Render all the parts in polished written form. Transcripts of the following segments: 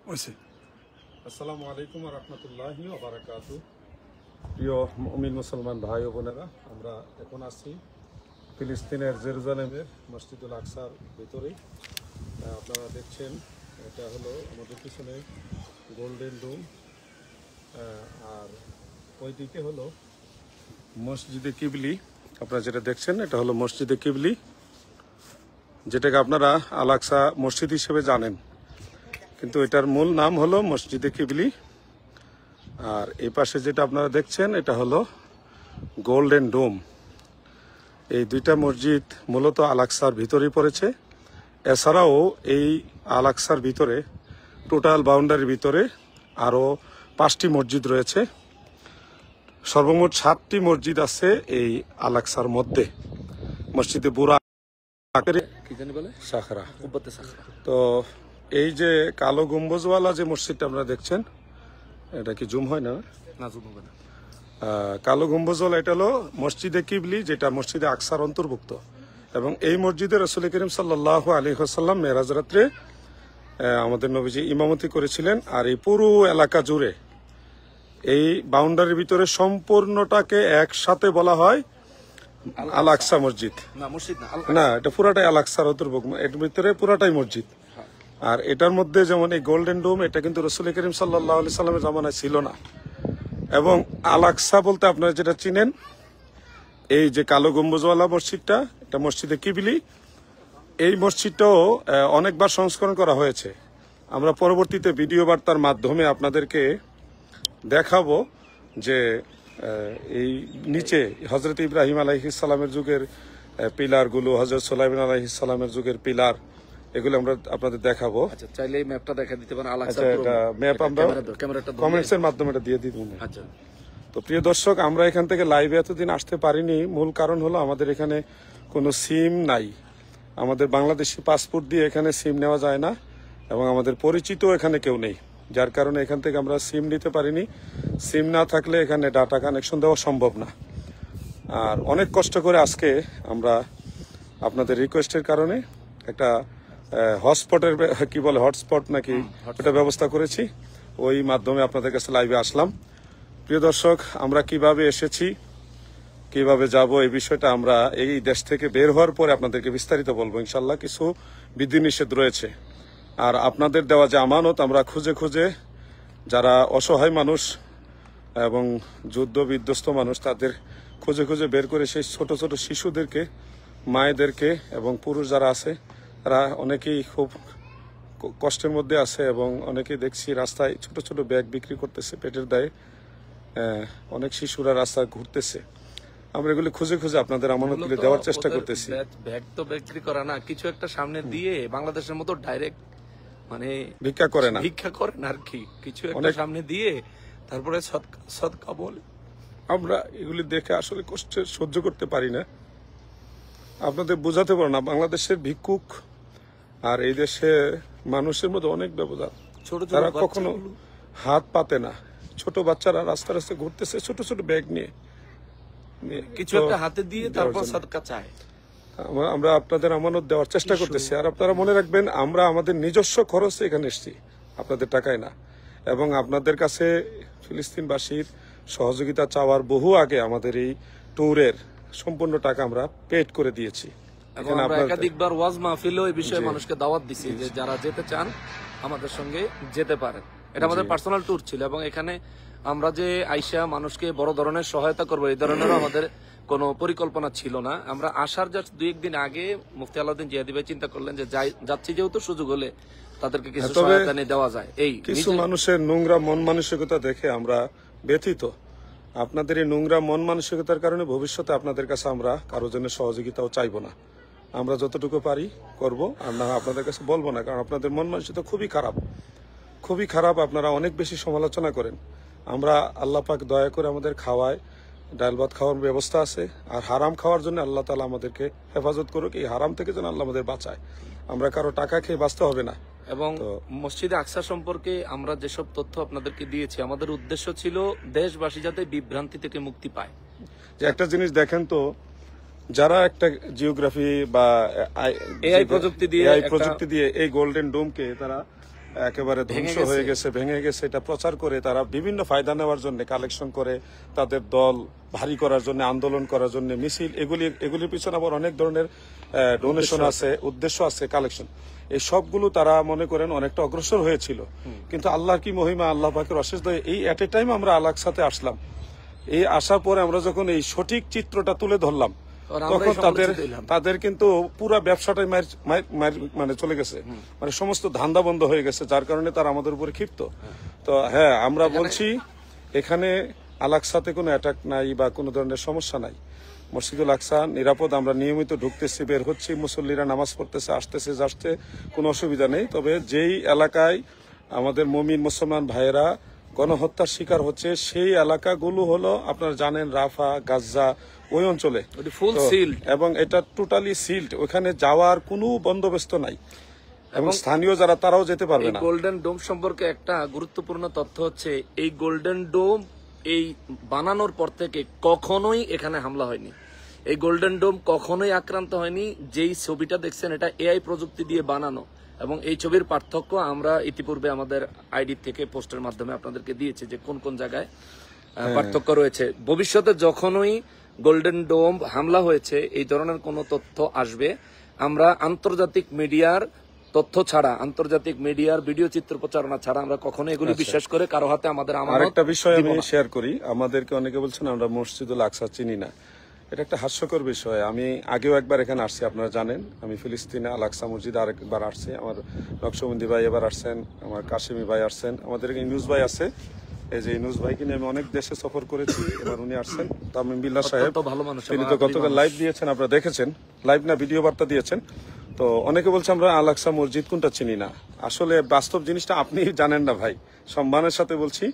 আসসালামু আলাইকুম ওয়া রাহমাতুল্লাহি ওয়া বারাকাতুহু। প্রিয় মুমিন মুসলমান ভাই ও বোনেরা, আমরা এখন আছি ফিলিস্তিনের জেরুজালেমের মসজিদুল আকসার ভিতরে। আপনারা দেখছেন, এটা হলো আমাদের পিছনে গোল্ডেন ডোম, আর ওই দিকে হলো মসজিদে কিবলি। আপনারা যেটা দেখছেন এটা হলো মসজিদে কিবলি, যেটাকে আপনারা আল আকসা মসজিদ হিসেবে জানেন, কিন্তু এটার মূল নাম হলো মসজিদে কিবলি। আর এই পাশে যেটা আপনারা দেখছেন এটা হলো গোল্ডেন ডোম। এই দুইটা মসজিদ মূলত আল আকসার ভিতরেই পড়েছে। এছাড়াও এই আল আকসার ভিতরে টোটাল বাউন্ডারির ভিতরে আরও 5টি মসজিদ রয়েছে। সর্বমোট 7টি মসজিদ আছে এই আল আকসার মধ্যে। মসজিদে বুরা কি জানি বলে সাখরা। সাখরা। তো এই যে কালো গম্বুজওয়ালা যে মসজিদটা আপনারা দেখছেন, এটা কি জুম হয় না? না, জুম হবে না। কালো গম্বুজওয়ালা এটা হলো মসজিদে কিবলি, যেটা মসজিদে আকসার অন্তর্ভুক্ত। এবং এই মসজিদে রাসূল করিম সাল্লাল্লাহু আলাইহি ওয়াসাল্লাম মেরাজ রাত্রে আমাদের নবীজি ইমামতি করেছিলেন। আর এই পুরো এলাকা জুড়ে এই বাউন্ডারির ভিতরে সম্পূর্ণটাকে একসাথে বলা হয় আল আকসা মসজিদ। না, মসজিদ না, এটা পুরাটাই আল আকসার অন্তর্ভুক্ত। এর ভিতরে পুরাটাই মসজিদ। আর এটার মধ্যে যেমন এই গোল্ডেন ডোম, এটা কিন্তু রাসূল করিম সাল্লাল্লাহু আলাইহি সাল্লামের জামানায় ছিল না। এবং আল আকসা বলতে আপনারা যেটা চিনেন, এই যে কালো গম্বুজওয়ালা মসজিদটা, এটা মসজিদে কিবলি। এই মসজিদটাও অনেকবার সংস্করণ করা হয়েছে। আমরা পরবর্তীতে ভিডিও বার্তার মাধ্যমে আপনাদেরকে দেখাবো যে এই নিচে হযরত ইব্রাহিম আলাইহিস সালামের যুগের পিলারগুলো, হযরত সুলাইমান আলাইহিস সালামের যুগের পিলার, এগুলো আমরা আপনাদের দেখাবো। আচ্ছা, চাইলে এই ম্যাপটা দেখা দিতে পারেন। আল আকসা এটা ম্যাপ আমরা কমেন্টসের মাধ্যমে এটা দিয়ে দিব। আচ্ছা। তো প্রিয় দর্শক, আমরা এখান থেকে লাইভে এতদিন আসতে পারিনি। মূল কারণ হলো আমাদের এখানে কোনো সিম নাই। আমাদের বাংলাদেশি পাসপোর্ট দিয়ে এখানে সিম নেওয়া যায় না, এবং আমাদের পরিচিত এখানে কেউ নেই, যার কারণে এখান থেকে আমরা সিম নিতে পারিনি। সিম না থাকলে এখানে ডাটা কানেকশন দেওয়া সম্ভব না। আর অনেক কষ্ট করে আজকে আমরা আপনাদের রিকোয়েস্টের কারণে একটা হটস্পটের কি বলে হটস্পট নাকি ওটা ব্যবস্থা করেছি। ওই মাধ্যমে আপনাদের কাছে লাইভে আসলাম। প্রিয় দর্শক, আমরা কিভাবে এসেছি, কিভাবে যাব, এই বিষয়টা আমরা এই দেশ থেকে বের হওয়ার পরে আপনাদেরকে বিস্তারিত বলবো ইনশাল্লাহ। কিছু বিধিনিষেধ রয়েছে। আর আপনাদের দেওয়া যে আমানত, আমরা খুঁজে খুঁজে যারা অসহায় মানুষ এবং যুদ্ধ বিধ্বস্ত মানুষ, তাদের খুঁজে খুঁজে বের করে সেই ছোট ছোট শিশুদেরকে, মায়েদেরকে এবং পুরুষ যারা আছে, তারা অনেকেই খুব কষ্টের মধ্যে আছে। এবং অনেকেই দেখছি রাস্তায় ছোট ছোট ব্যাগ বিক্রি করতেছে পেটের দায়ে। অনেক শিশুরা রাস্তায় ঘুরতেছে। আমরা এগুলি খুঁজে খুঁজে আপনাদের আমানতগুলি দেওয়ার চেষ্টা করতেছি। ব্যাগ তো বিক্রি করা না, কিছু একটা সামনে দিয়ে বাংলাদেশের মতো ডাইরেক্ট মানে ভিক্ষা করে না, ভিক্ষা করে না আর কি, কিছু একটা সামনে দিয়ে তারপরে সদকা বলে। আমরা এগুলি দেখে আসলে কষ্ট সহ্য করতে পারি না। আপনাদের বোঝাতে পারো না বাংলাদেশের ভিক্ষুক আর এই দেশে মানুষের মধ্যে অনেক ব্যবধান। তারা কখনো হাত পাতে না। ছোট বাচ্চারা রাস্তা রাস্তায় ঘুরতেছে ছোট ছোট ব্যাগ নিয়ে, কিছু একটা হাতে দিয়ে তারপর সদকা চায়। আমরা আপনাদের আমানত দেওয়ার চেষ্টা করতেছি। আর আপনারা মনে রাখবেন, আমরা আমাদের নিজস্ব খরচে এখানে এসেছি, আপনাদের টাকায় না। এবং আপনাদের কাছে ফিলিস্তিনবাসীর সহযোগিতা চাওয়ার বহু আগে আমাদের এই ট্যুরের সম্পূর্ণ টাকা আমরা পেড করে দিয়েছি। একাধিকবার ওয়াজ মাহফিলেও এই বিষয়ে মানুষকে দাওয়াত দিছি যে যারা যেতে চান আমাদের সঙ্গে যেতে পারেন। এটা আমাদের পার্সোনাল ট্যুর ছিল, এবং এখানে আমরা যে আইসা মানুষকে বড় ধরনের সহায়তা করবো এই ধরনেরও আমাদের কোনো পরিকল্পনা ছিল না। আমরা আসার জাস্ট 2-1 দিন আগে মুফতি আলাউদ্দিন জিহাদি ভাই চিন্তা করলেন যে যাচ্ছি যেহেতু, সুযোগ হলে তাদেরকে কিছু সহায়তা নিয়ে দেওয়া যায়। এই কিছু মানুষের নোংরা মন মানসিকতা দেখে আমরা ব্যথিত। আপনাদের এই নোংরা মন মানসিকতার কারণে ভবিষ্যতে আপনাদের কাছে আমরা কারো জন্য সহযোগিতাও চাইবো না। আমরা যতটুকু পারি করব, আমরা আপনাদের কাছে বলবো না, কারণ আপনাদের মন মানসিকতা খুবই খারাপ, খুবই খারাপ। আপনারা অনেক বেশি সমালোচনা করেন। আমরা আল্লাহ পাক দয়া করে আমাদের খাওয়ায়, ডাল ভাত খাওয়ার ব্যবস্থা আছে। আর হারাম খাওয়ার জন্য আল্লাহ তাআলা আমাদেরকে হেফাজত করুক। এই হারাম থেকে যেন আল্লাহ আমাদের বাঁচায়। আমরা কারো টাকা খেয়ে বাঁচতে হবে না। এবং মসজিদে আকসা সম্পর্কে আমরা যেসব তথ্য আপনাদেরকে দিয়েছি, আমাদের উদ্দেশ্য ছিল দেশবাসী যাতে বিভ্রান্তি থেকে মুক্তি পায়। যে একটা জিনিস দেখেন তো, যারা একটা জিওগ্রাফি বা এআই প্রযুক্তি দিয়ে এই গোল্ডেন ডোমকে তারা একেবারে ধ্বংস হয়ে গেছে, ভেঙে গেছে, এটা প্রচার করে তারা বিভিন্ন ফায়দা নেওয়ার জন্য কালেকশন করে তাদের দল ভারী করার জন্য, আন্দোলন করার জন্য, মিছিল, এগুলির পিছনে আবার অনেক ধরনের ডোনেশন আছে, উদ্দেশ্য আছে, কালেকশন, এই সবগুলো তারা মনে করেন অনেকটা অগ্রসর হয়েছিল। কিন্তু আল্লাহর কি মহিমা, আল্লাহ পাকের অশেষ দয়া, এই এট এ টাইম আমরা আলাকসাতে আসলাম। এই আসার পরে আমরা যখন এই সঠিক চিত্রটা তুলে ধরলাম, তখন তাদের কিন্তু পুরো ব্যবসাটাই মানে চলে গেছে, মানে সমস্ত ধান্দা বন্ধ হয়ে গেছে, যার কারণে তারা আমাদের উপরে ক্ষিপ্ত। তো হ্যাঁ, আমরা বলছি এখানে আলাকসাতে কোনো অ্যাটাক নাই বা কোনো ধরনের সমস্যা নাই। মসজিদুল আকসা নিরাপদ, আমরা নিয়মিত ঢুকতেছি, বের হচ্ছি, মুসল্লিরা নামাজ পড়তেছে, আসতেছে, যাচ্ছে, কোনো অসুবিধা নেই। তবে যেই এলাকায় আমাদের মুমিন মুসলমান ভাইয়েরা গণহত্যার শিকার হচ্ছে, সেই এলাকাগুলো হলো আপনারা জানেন রাফা, গাজা, ওই অঞ্চলে ফুল সিল্ড, এবং এটা টোটালি সিল্ড, ওখানে যাওয়ার কোনো বন্দোবস্ত নাই, এবং স্থানীয় যারা তারাও যেতে পারবে না। গোল্ডেন ডোম সম্পর্কে একটা গুরুত্বপূর্ণ তথ্য হচ্ছে, এই গোল্ডেন ডোম এই বানানোর পর থেকে কখনোই এখানে হামলা হয়নি। এই গোল্ডেন ডোম কখনোই আক্রান্ত হয়নি। যেই ছবিটা দেখছেন এটা এআই প্রযুক্তি দিয়ে বানানো, এবং এই ছবির পার্থক্য আমরা ইতিপূর্বে আমাদের আইডি থেকে পোস্টের মাধ্যমে আপনাদেরকে দিয়েছি যে কোন কোন জায়গায় পার্থক্য রয়েছে। ভবিষ্যতে যখনই গোল্ডেন ডোম হামলা হয়েছে এই ধরনের কোনো তথ্য আসবে, আমরা আন্তর্জাতিক মিডিয়ার তথ্য ছাড়া, আন্তর্জাতিক মিডিয়ার ভিডিও চিত্র প্রচারণা ছাড়া আমরা কখনো এগুলি বিশ্বাস করে কারো হাতে আমাদের আরেকটা বিষয় আমি শেয়ার করি। আমাদেরকে অনেকে বলছেন আমরা মসজিদুল আকসা চিনি না, এটা একটা হাস্যকর বিষয়। আমি আগেও একবার এখানে আসছি, আপনারা জানেন, আমি ফিলিস্তিনে আল আকসা মসজিদে আরেকবার আসছি। আমার নকশবন্দি ভাই এবার আসছেন, আমার কাশিমি ভাই আসছেন, আমাদের ইউনুস ভাই আছে, এই যে ইউনুস ভাইকে নিয়ে আমি অনেক দেশে সফর করেছি, এবার উনি আসছেন। তামিম বিল্লাহ সাহেব, তিনি তো গতকাল লাইভ দিয়েছেন, আপনারা দেখেছেন, লাইভ না ভিডিও বার্তা দিয়েছেন। তো অনেকে বলছে আমরা আল আকসা মসজিদ কোনটা চিনি না। আসলে বাস্তব জিনিসটা আপনি জানেন না ভাই, সম্মানের সাথে বলছি,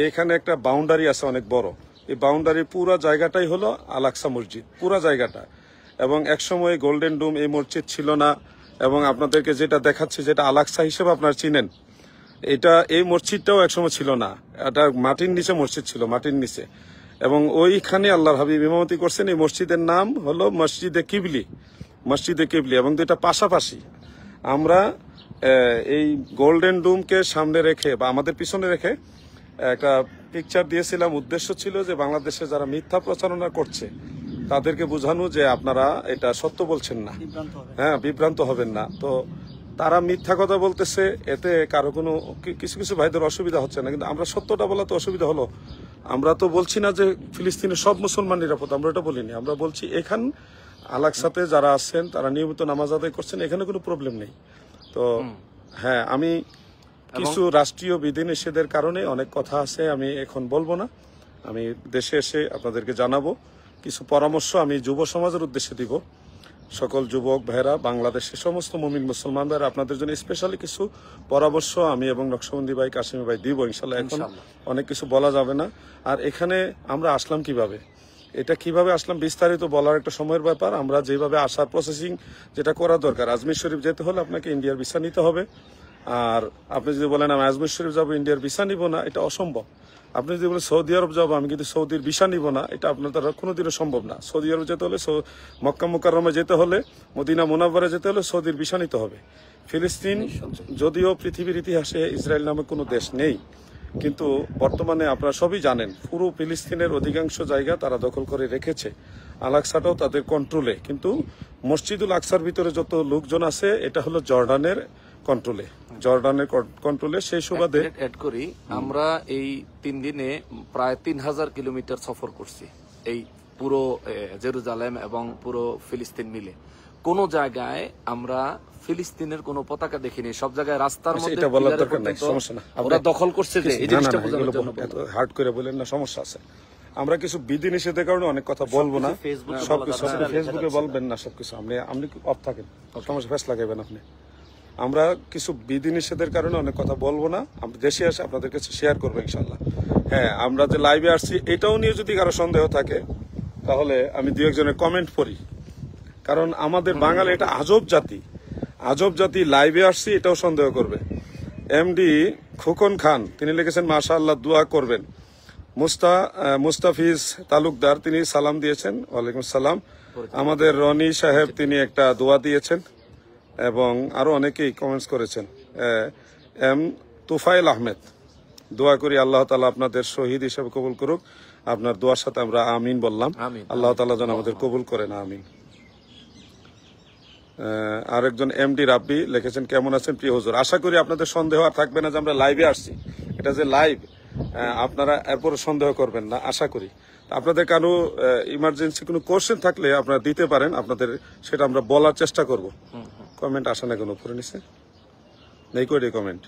এখানে একটা বাউন্ডারি আছে অনেক বড়, এই বাউন্ডারি পুরা জায়গাটাই হলো আল আকসা মসজিদ, পুরা জায়গাটা। এবং একসময় গোল্ডেন ডোম এই মসজিদ ছিল না, এবং আপনাদেরকে যেটা দেখাচ্ছি, যেটা আল আকসা হিসেবে আপনারা চিনেন, এটা এই মসজিদটাও একসময় ছিল না, এটা মাটির নিচে মসজিদ ছিল, মাটির নিচে। এবং ওইখানে আল্লাহর হাবিব ইমামতি করছেন। এই মসজিদের নাম হলো মসজিদে কিবলি, মসজিদে কিবলি, এবং দুইটা পাশাপাশি। আমরা এই গোল্ডেন ডোমকে সামনে রেখে বা আমাদের পিছনে রেখে একটা পিকচার দিয়েছিলাম। উদ্দেশ্য ছিল যে বাংলাদেশে যারা মিথ্যা প্রচারণা করছে তাদেরকে বোঝানো যে আপনারা এটা সত্য বলছেন না, হ্যাঁ, বিভ্রান্ত হবেন না। তো তারা মিথ্যা কথা বলতেছে, এতে কারো কোনো কিছু কিছু ভাইদের অসুবিধা হচ্ছে না, কিন্তু আমরা সত্যটা বলা তো অসুবিধা হলো। আমরা তো বলছি না যে ফিলিস্তিনের সব মুসলমান নিরাপদ, আমরা এটা বলিনি। আমরা বলছি এখান আলাকসাতে যারা আছেন তারা নিয়মিত নামাজ আদায় করছেন, এখানে কোনো প্রবলেম নেই। তো হ্যাঁ, আমি কিছু রাষ্ট্রীয় বিধিনিষেধের কারণে অনেক কথা আছে, আমি এখন বলবো না, আমি দেশে এসে আপনাদেরকে জানাবো। কিছু পরামর্শ আমি যুব সমাজের উদ্দেশ্যে দিব। সকল যুবক ভাইরা, বাংলাদেশের সমস্ত মুমিন মুসলমান ভাইরা, আপনাদের জন্য স্পেশালি কিছু পরামর্শ আমি এবং নকশবন্দি ভাই, কাশিমি ভাই দিব ইনশাল্লাহ। এখন অনেক কিছু বলা যাবে না। আর এখানে আমরা আসলাম কিভাবে, এটা কিভাবে আসলাম বিস্তারিত বলার একটা সময়ের ব্যাপার। আমরা যেভাবে আসার প্রসেসিং যেটা করা দরকার, আজমির শরীফ যেতে হলে আপনাকে ইন্ডিয়ার ভিসা নিতে হবে। আর আপনি যদি বলেন আমি আজমির শরীফ যাবো, ইন্ডিয়ার ভিসা নিব না, এটা অসম্ভব। আপনি যদি বলেন সৌদি আরব যাবো, আমি কিন্তু সৌদির ভিসা নিব না, এটা আপনার দ্বারা কোনোদিনও সম্ভব না। সৌদি আরব যেতে হলে, মক্কা মুকাররমে যেতে হলে, মদিনা মুনাওয়ারা যেতে হলে সৌদির ভিসা নিতে হবে। ফিলিস্তিন যদিও পৃথিবীর ইতিহাসে ইসরায়েল নামে কোনো দেশ নেই, কিন্তু বর্তমানে আপনারা সবই জানেন পুরো ফিলিস্তিনের অধিকাংশ জায়গা তারা দখল করে রেখেছে। আল আকসাটাও তাদের কন্ট্রোলে, কিন্তু মসজিদুল আকসার ভিতরে যত লোকজন আছে এটা হলো জর্ডানের কন্ট্রোলে, জর্ডানের কন্ট্রোলে। সেই সুবাদে অ্যাড করি, আমরা এই 3 দিনে প্রায় 3000 কিলোমিটার সফর করছি, এই পুরো জেরুজালেম এবং পুরো ফিলিস্তিন মিলে। কোন জায়গায় আমরা ফিলিস্তিনের কোনো পতাকা দেখিনি, সব জায়গায় রাস্তার মধ্যে এটা বলার দরকার নাই, সমস্যা না, ওরা দখল করছে যে এই জিনিসটা বোঝানোর জন্য। হার্ড করে বলেন না, সমস্যা আছে। আমরা কিছু বিধি নিষেধের কারণে অনেক কথা বলবো না, সবকিছু ফেসবুকে বলবেন না, সবকিছু আপনি অফ থাকেন, সমস্যা ফেস লাগাবেন আপনি। আমরা কিছু বিধি নিষেধের কারণে অনেক কথা বলবো না, আমরা দেশে আসে আপনাদের কাছে শেয়ার করবো ইনশাল্লাহ। হ্যাঁ, আমরা যে লাইভে আসছি এটাও নিয়ে যদি কারো সন্দেহ থাকে তাহলে আমি 2-1 কমেন্ট পড়ি, কারণ আমাদের বাঙালি এটা আজব জাতি, আজব জাতি। লাইভে আসছি এটাও সন্দেহ করবে। এমডি খোকন খান তিনি লিখেছেন মাশাআল্লাহ দোয়া করবেন। মুস্তাফিজ তালুকদার তিনি সালাম দিয়েছেন, ওয়ালাইকুম সালাম। আমাদের রনি সাহেব তিনি একটা দোয়া দিয়েছেন, এবং আরো অনেকেই কমেন্টস করেছেন। এম তুফাইল আহমেদ। দোয়া করি আল্লাহ তাআলা আপনাদের শহীদ হিসেবে কবুল করুক। আপনার দোয়ার সাথে আমরা আমিন বললাম। আমিন। আল্লাহ তাআলা যেন আমাদের কবুল করেন, আমিন। আরেকজন এমডি রাব্বি লিখেছেন, কেমন আছেন প্রিয় হুজুর? আশা করি আপনাদের সন্দেহ আর থাকবে না যে আমরা লাইভে আসছি। এটা যে লাইভ, আপনারা এরপর সন্দেহ করবেন না, আশা করি। আপনাদের কারো ইমার্জেন্সি কোনো কোশ্চেন থাকলে আপনারা দিতে পারেন, আপনাদের সেটা আমরা বলার চেষ্টা করব। কমেন্ট আসে না কোনো উপরে নিচে নেই করে কমেন্ট,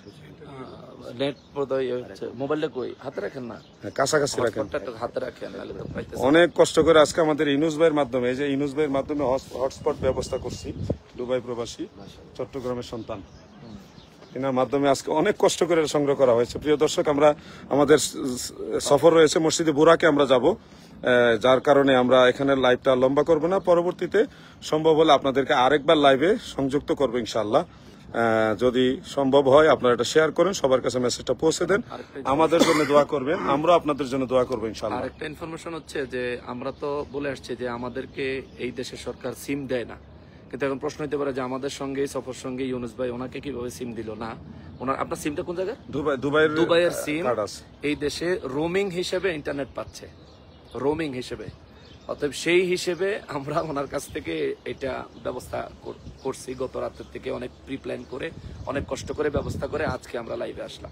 নেট বোধহয় হচ্ছে, মোবাইলটা কই হাতে রাখেন না, কাছাকাছি রাখেন। হটস্পটটা একটু হাতে রাখেন, নাহলে তো পাইতেছি। অনেক কষ্ট করে আজকে আমাদের ইনুস ভাইয়ের মাধ্যমে, এই যে ইনুস ভাইয়ের মাধ্যমে হটস্পট ব্যবস্থা করছি। দুবাই প্রবাসী, চট্টগ্রামের সন্তান, এনার মাধ্যমে আজকে অনেক কষ্ট করে সংগ্রহ করা হয়েছে। প্রিয় দর্শক, আমরা আমাদের সফর রয়েছে মসজিদে বুরাকে আমরা যাব, যার কারণে আমরা এখানে লাইভটা লম্বা করব না। পরবর্তীতে সম্ভব হলে আপনাদেরকে আরেকবার লাইভে সংযুক্ত করবো ইনশাআল্লাহ। যদি সম্ভব হয় আপনারা এটা শেয়ার করেন, সবার কাছে মেসেজটা পৌঁছে দেন, আমাদের জন্য দোয়া করবেন, আমরা আপনাদের জন্য দোয়া করবো ইনশাআল্লাহ। আরেকটা ইনফরমেশন হচ্ছে যে আমরা তো বলে আসছি যে আমাদেরকে এই দেশের সরকার সিম দেয় না, কিন্তু এখন প্রশ্ন হতে পারে যে আমাদের সঙ্গে সফর সঙ্গে ইউনুস ভাই ওনাকে কিভাবে সিম দিল না। ওনার, আপনার সিমটা কোন জায়গায়? দুবাইয়ের সিম। এই দেশে রোমিং হিসেবে ইন্টারনেট পাচ্ছে, রোমিং হিসেবে। অতএব সেই হিসেবে আমরা ওনার কাছ থেকে এটা ব্যবস্থা করছি গত রাতের থেকে, অনেক প্রি প্ল্যান করে, অনেক কষ্ট করে ব্যবস্থা করে আজকে আমরা লাইভে আসলাম।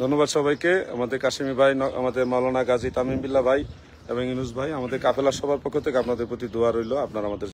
ধন্যবাদ সবাইকে। আমাদের কাশিমি ভাই, আমাদের মাওলানা গাজী তামিম বিল্লাহ ভাই এবং ইউনুস ভাই, আমাদের কাফেলা সবার পক্ষ থেকে আপনাদের প্রতি দোয়া রইল। আপনারা আমাদের